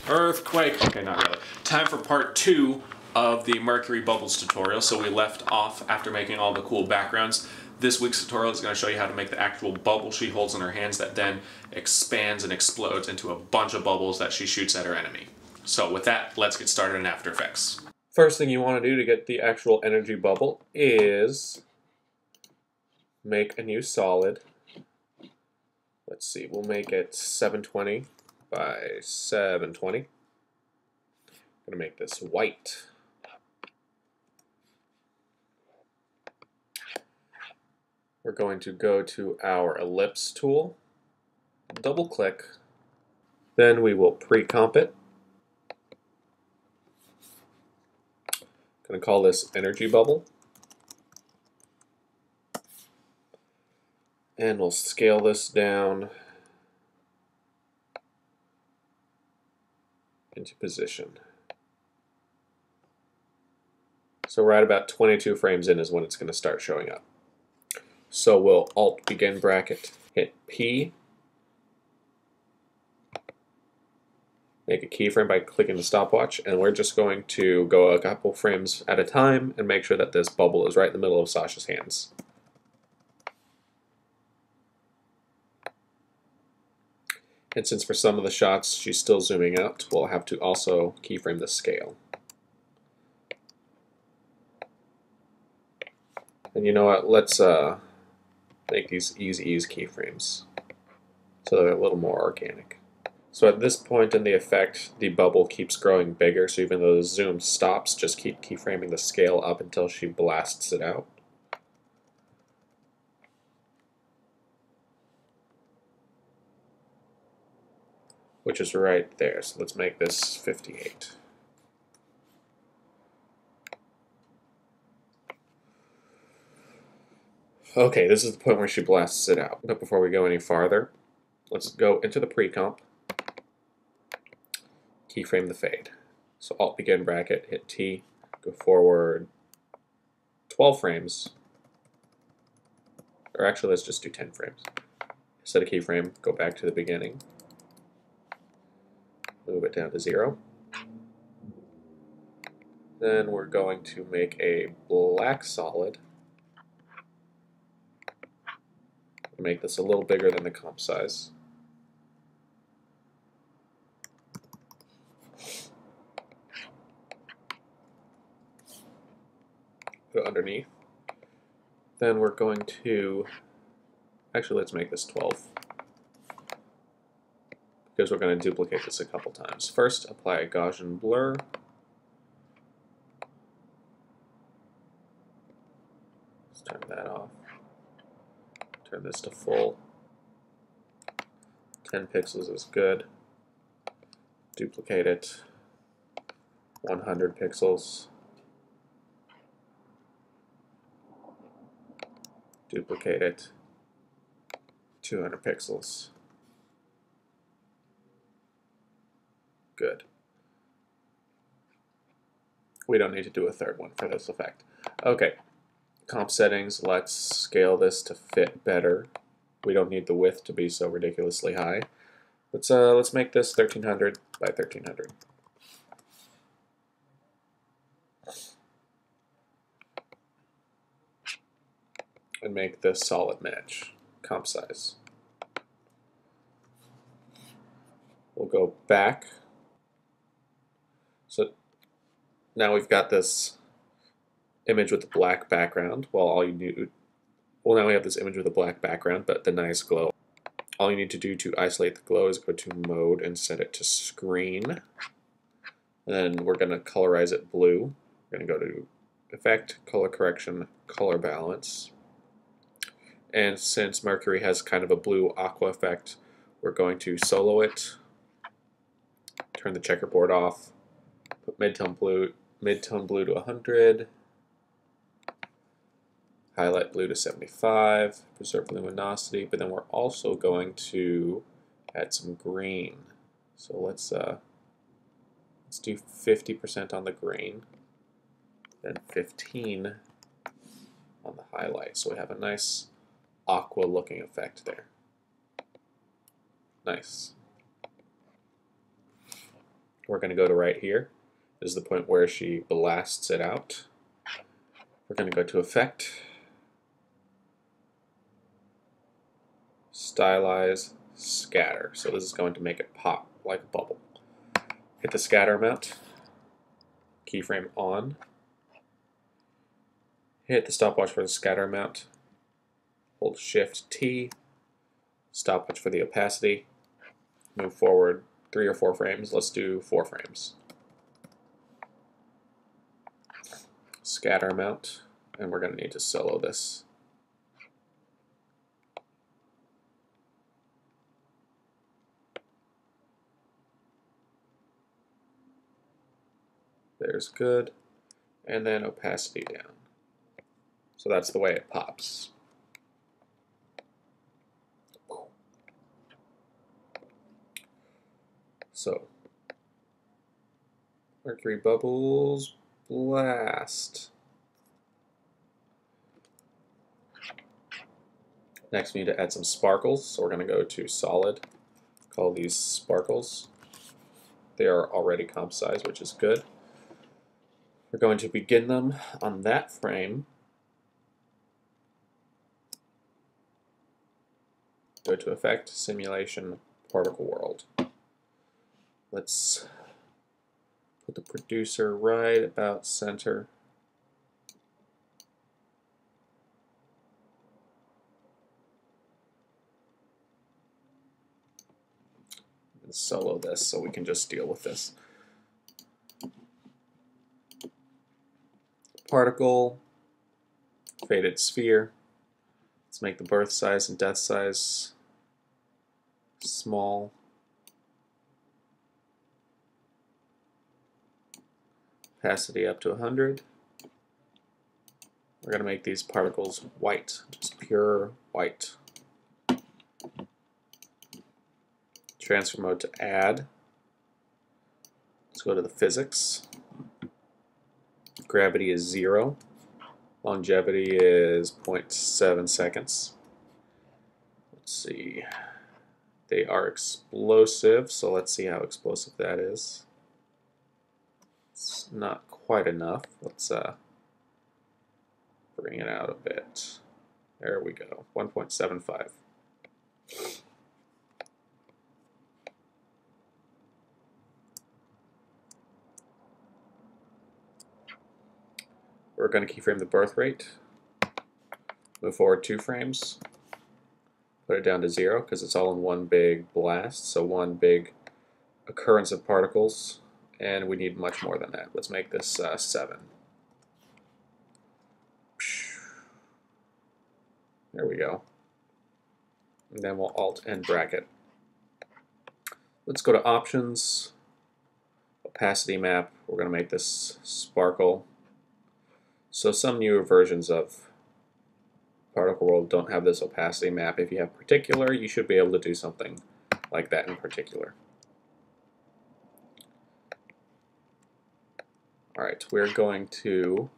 Earthquake! Okay, not really. Time for part 2 of the Mercury Bubbles tutorial. So we left off after making all the cool backgrounds. This week's tutorial is going to show you how to make the actual bubble she holds in her hands that then expands and explodes into a bunch of bubbles that she shoots at her enemy. So with that, let's get started in After Effects. First thing you want to do to get the actual energy bubble is make a new solid. Let's see, we'll make it 720 by 720. I'm going to make this white. We're going to go to our ellipse tool, double click, then we will pre-comp it. I'm going to call this energy bubble. And we'll scale this down into position. So right about 22 frames in is when it's going to start showing up. So we'll Alt begin bracket, hit P, make a keyframe by clicking the stopwatch, and we're just going to go a couple frames at a time and make sure that this bubble is right in the middle of Sasha's hands. And since for some of the shots she's still zooming out, we'll have to also keyframe the scale. And you know what, let's make these ease keyframes so they're a little more organic. So at this point in the effect, the bubble keeps growing bigger, so even though the zoom stops, just keep keyframing the scale up until she blasts it out. Which is right there. So let's make this 58. Okay, this is the point where she blasts it out. But before we go any farther, let's go into the pre-comp, keyframe the fade. So Alt begin bracket, hit T, go forward 12 frames, or actually let's just do 10 frames. Set a keyframe, go back to the beginning. Move it down to 0. Then we're going to make a black solid. Make this a little bigger than the comp size. Put it underneath. Then we're going to, actually let's make this 12. Because we're going to duplicate this a couple times. First, apply a Gaussian blur. Let's turn that off. Turn this to full. 10 pixels is good. Duplicate it. 100 pixels. Duplicate it. 200 pixels. Good. We don't need to do a third one for this effect. Okay, comp settings, let's scale this to fit better. We don't need the width to be so ridiculously high. Let's make this 1300 by 1300. And make this solid match, comp size. We'll go back. So now we've got this image with the black background. Well, now we have this image with a black background, but the nice glow. All you need to do to isolate the glow is go to Mode and set it to Screen. And then we're going to colorize it blue. We're going to go to Effect, Color Correction, Color Balance. And since Mercury has kind of a blue aqua effect, we're going to solo it, turn the checkerboard off, put mid-tone blue to 100, highlight blue to 75, preserve luminosity, but then we're also going to add some green. So let's do 50% on the green, then 15 on the highlight. So we have a nice aqua looking effect there. Nice. We're going to go to right here. This is the point where she blasts it out. We're going to go to Effect, Stylize, Scatter. So this is going to make it pop like a bubble. Hit the scatter amount, keyframe on, hit the stopwatch for the scatter amount, hold Shift T, stopwatch for the opacity, move forward 3 or 4 frames. Let's do 4 frames. Scatter amount, and we're going to need to solo this. There's good, and then opacity down. So that's the way it pops. So, Mercury bubbles, blast. Next we need to add some sparkles, so we're going to go to Solid, call these sparkles. They are already comp size, which is good. We're going to begin them on that frame. Go to Effect, Simulation, Particle World. Let's put the producer right about center. And solo this so we can just deal with this. Particle, faded sphere. Let's make the birth size and death size small. Opacity up to 100. We're going to make these particles white, just pure white. Transfer mode to add. Let's go to the physics. Gravity is 0. Longevity is 0.7 seconds. Let's see. They are explosive, so let's see how explosive that is. It's not quite enough. Let's bring it out a bit. There we go. 1.75. We're going to keyframe the birth rate. Move forward 2 frames. Put it down to 0 because it's all in one big blast, so one big occurrence of particles, and we need much more than that. Let's make this 7. There we go. And then we'll Alt and bracket. Let's go to Options, Opacity Map. We're going to make this sparkle. So some newer versions of Particle World don't have this opacity map. If you have particular, you should be able to do something like that in particular. Alright, we're going to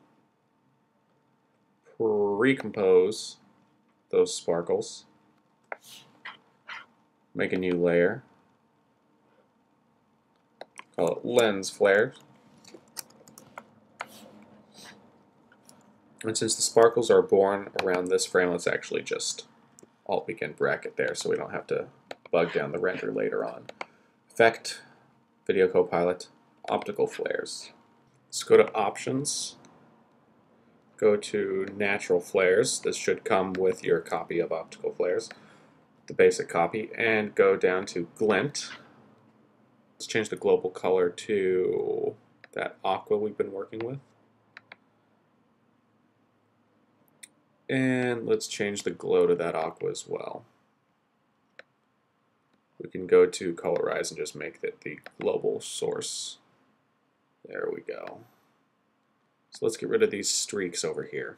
recompose those sparkles. Make a new layer. Call it Lens Flare. And since the sparkles are born around this frame, let's actually just Alt begin bracket there so we don't have to bug down the render later on. Effect, Video Copilot, Optical Flares. Let's go to Options, go to Natural Flares. This should come with your copy of Optical Flares, the basic copy, and go down to Glint. Let's change the global color to that aqua we've been working with. And let's change the glow to that aqua as well. We can go to Colorize and just make it the global source. There we go. So let's get rid of these streaks over here.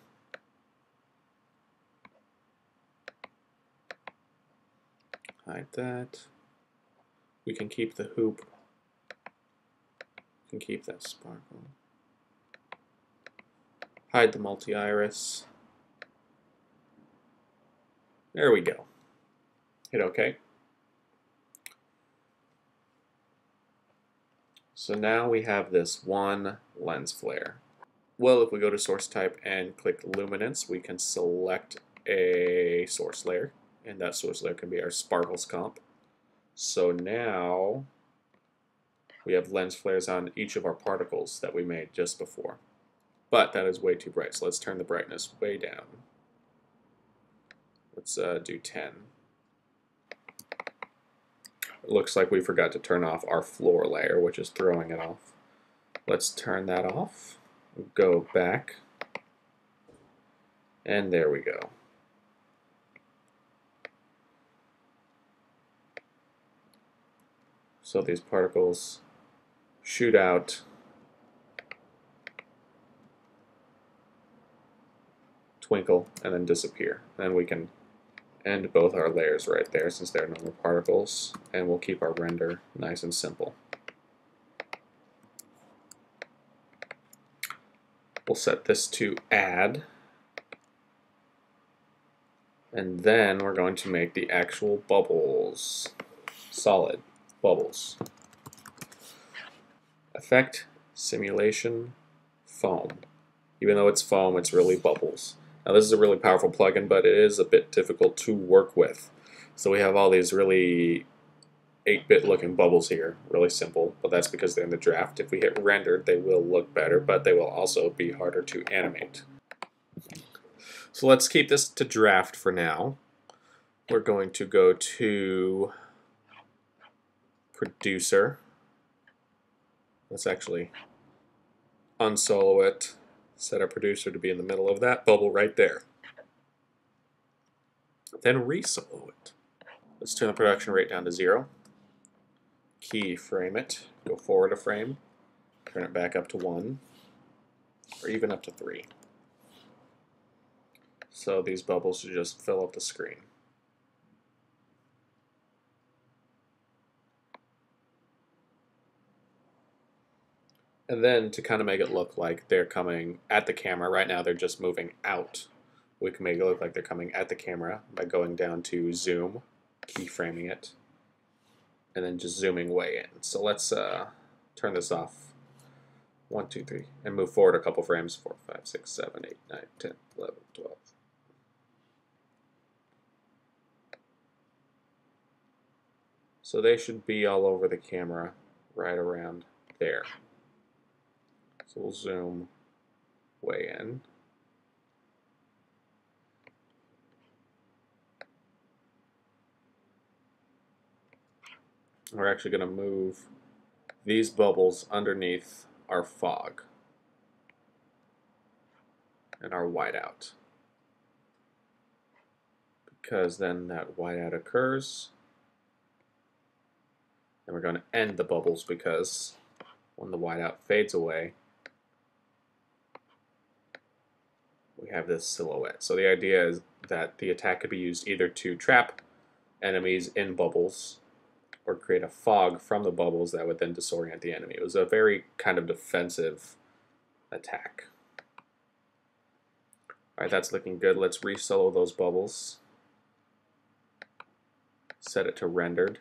Hide that. We can keep the hoop. We can keep that sparkle. Hide the multi-iris. There we go. Hit OK. So now we have this one lens flare. Well, if we go to source type and click luminance, we can select a source layer, and that source layer can be our sparkles comp. So now we have lens flares on each of our particles that we made just before. But that is way too bright, so let's turn the brightness way down. Let's do 10. It looks like we forgot to turn off our floor layer, which is throwing it off. Let's turn that off. Go back. And there we go. So these particles shoot out, twinkle, and then disappear. And we can end both our layers right there since they're normal particles, and we'll keep our render nice and simple. We'll set this to add, and then we're going to make the actual bubbles, solid bubbles. Effect, simulation, foam. Even though it's foam, it's really bubbles. Now this is a really powerful plugin, but it is a bit difficult to work with. So we have all these really 8-bit looking bubbles here, really simple, but that's because they're in the draft. If we hit rendered, they will look better, but they will also be harder to animate. So let's keep this to draft for now. We're going to go to producer. Let's actually unsolo it. Set our producer to be in the middle of that bubble right there. Then resolo it. Let's turn the production rate down to 0. Keyframe it. Go forward a frame. Turn it back up to 1. Or even up to 3. So these bubbles should just fill up the screen. And then to kind of make it look like they're coming at the camera, right now they're just moving out. We can make it look like they're coming at the camera by going down to zoom, keyframing it, and then just zooming way in. So let's turn this off. 1, 2, 3, and move forward a couple frames. 4, 5, 6, 7, 8, 9, 10, 11, 12. So they should be all over the camera, right around there. So we'll zoom way in. We're actually going to move these bubbles underneath our fog and our whiteout, because then that whiteout occurs, and we're going to end the bubbles because when the whiteout fades away, we have this silhouette. So the idea is that the attack could be used either to trap enemies in bubbles or create a fog from the bubbles that would then disorient the enemy. It was a very kind of defensive attack. Alright, that's looking good. Let's resolo those bubbles. Set it to rendered.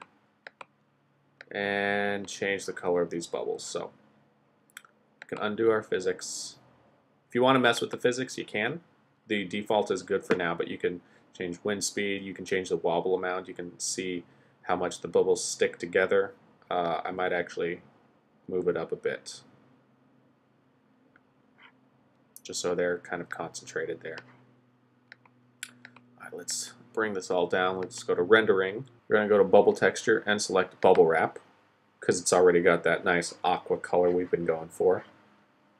And change the color of these bubbles. So we can undo our physics. If you want to mess with the physics, you can. The default is good for now, but you can change wind speed, you can change the wobble amount, you can see how much the bubbles stick together. I might actually move it up a bit, just so they're kind of concentrated there. All right, let's bring this all down. Let's go to rendering. We're going to go to bubble texture and select bubble wrap, because it's already got that nice aqua color we've been going for.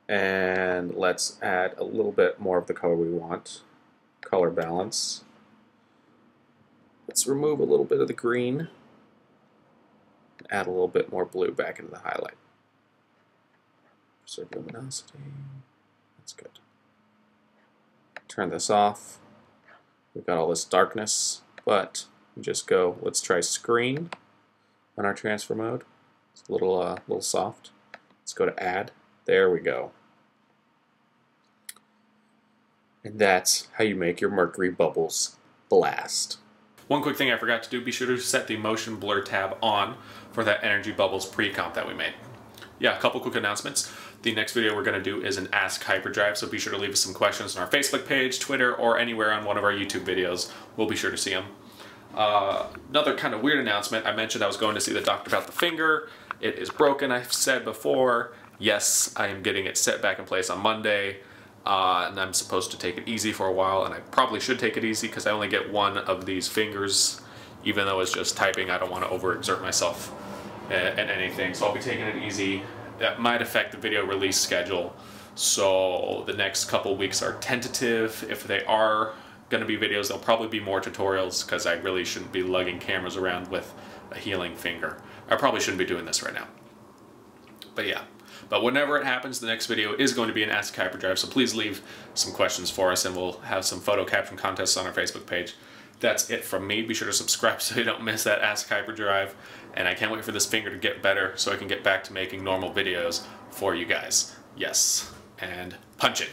And let's add a little bit more of the color we want. Color balance. Let's remove a little bit of the green. Add a little bit more blue back into the highlight. Preserve luminosity. That's good. Turn this off. We've got all this darkness, but we just go, let's try screen on our transfer mode. It's a little soft. Let's go to add. There we go. And that's how you make your Mercury bubbles blast. One quick thing I forgot to do, be sure to set the motion blur tab on for that energy bubbles pre-comp that we made. yeah, a couple quick announcements. The next video we're going to do is an Ask Hyperdrive, so be sure to leave us some questions on our Facebook page, Twitter, or anywhere on one of our YouTube videos. We'll be sure to see them. Another kind of weird announcement, I mentioned I was going to see the doctor about the finger. It is broken, I've said before. Yes, I am getting it set back in place on Monday, and I'm supposed to take it easy for a while, and I probably should take it easy because I only get one of these fingers. Even though it's just typing, I don't want to overexert myself in anything, so I'll be taking it easy. That might affect the video release schedule, so the next couple weeks are tentative. If they are going to be videos, they'll probably be more tutorials because I really shouldn't be lugging cameras around with a healing finger. I probably shouldn't be doing this right now. But yeah. But whenever it happens, the next video is going to be an Ask Hyperdrive, so please leave some questions for us and we'll have some photo caption contests on our Facebook page. That's it from me. Be sure to subscribe so you don't miss that Ask Hyperdrive. And I can't wait for this finger to get better so I can get back to making normal videos for you guys. Yes. And punch it.